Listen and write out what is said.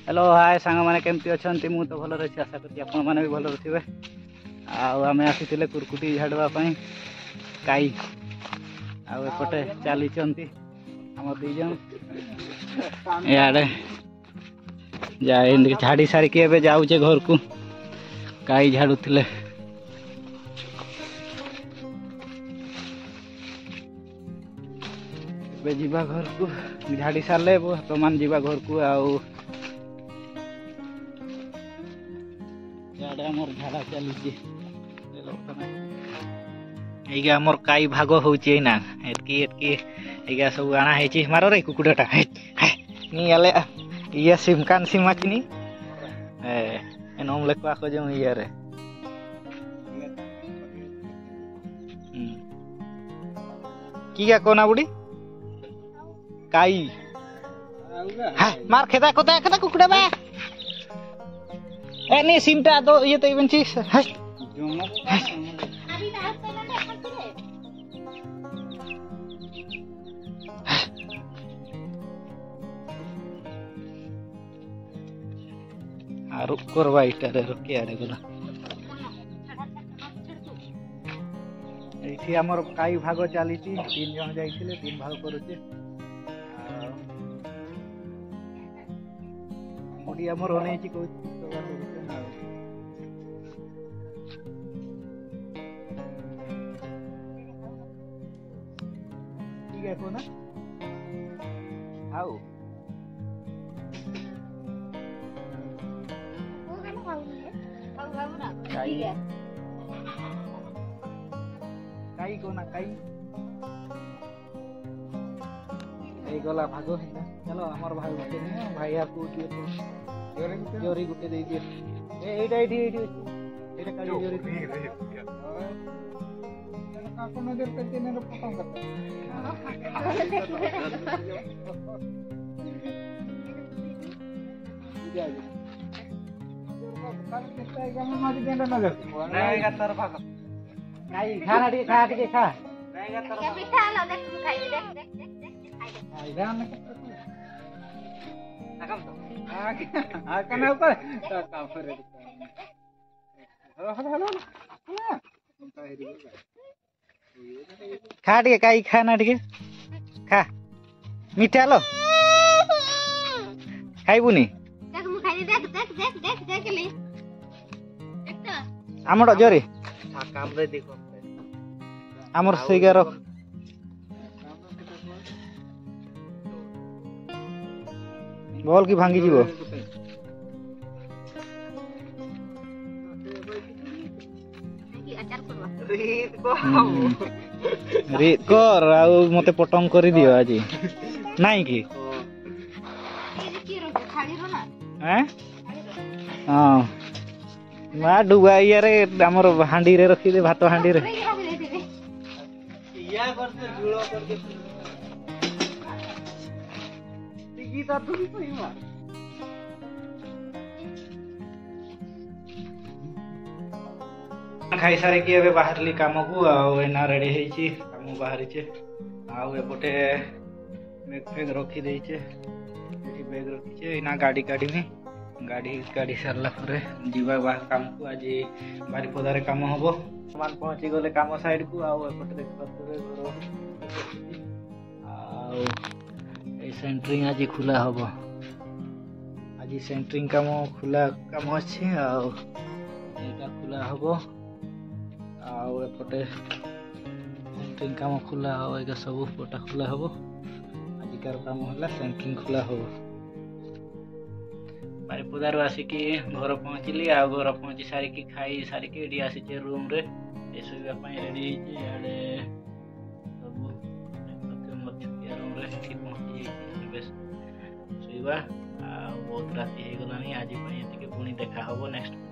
Hello hi सांग मैंने केमती अच्छा मुझे तो भल रही आशा करी आपण मैंने भी भल थे। आम आसी कुरकुटी झाड़वाई काई आपटे चली आम दीज इे झाड़ी सारिकी ए जाऊे घर को काई झाड़ुले जीवा घर को झाड़ी सारे बर्तमान जीवा घर को आमर झाड़ा चली आमर काई भाग होची ना एतकी एतकी एगा सब आना है मारो रे कुकुड़ाटा नहीं ये सिमकान सिमाचनी एनम लेको आको जो ये रे किया कोना बुड़ी काई मार खेदा कोता खेदा कुकुड़ा बा ए नहीं सिमटा दो ये तो इवन चीज रुक करवा इटारे रुकी आड़े गला ये आमर काई भाग चली 3 जन जाइए 3 भाग करुचे मुड़ी आमर अनेची ठीक है ना आओ काई को ना काई ए गला भाग चलो हमार भाई गुटे नहीं भाई आपको जोरी गुटे दे दिए एटा एटी एटी एटा काली जोरी काको नजर करते ने पटंग करता काल किस्ता गाम माजी देंदा नजर नहीं का तर भाग नहीं खाना दी खा के खा नहीं का तर के पिठा लो देख तू खाई देख देख देख खाई जान के nakam to आ कना ऊपर का फरे हेलो खा दी काई खाना दी खा मीठा लो खाइबुनी देख मु खाई देख देख देख देख देख ले देख तो आमड़ जोरी काम रे देखो आमर सेगार बॉल की भांगी जीवो रीत कर मते पटंग कर दियो आज नहीं कि हाँ माँ डुबा यारे आमर हांडी रे रखी दे भात हांडी रे खाई सारे कि एबे बाहरली काम को एना रेडी हेची काम बाहरी छे एपटे बैग फैग रखी देछे एठी बैग रखी छे एना गाड़ी गाड़ी में गाड़ी सरला परे जीवा बा काम को आज बारीपदा रे काम हबो सामान पहुंची गले काम साइड को एपटे देख पतरे घर ए सेंटरिंग आज खुला हबो आज सेंटरिंग काम खुला काम अछि एटा खुला हबो एपटे सेंटरिंग काम खुला हो एगा सब पटा खुला हबो आजिकार काम होला सेंटरिंग खुला हबो बारीपदार आसिकी घर पहुँचली घर पहुँची सारिकी खाई सारिकी एडी आसी रूम रे शोवा रेडी इे सब रूम रे पहुँची शोवा बहुत राति हो गलानी आज पुणी देखा हम नेक्स्ट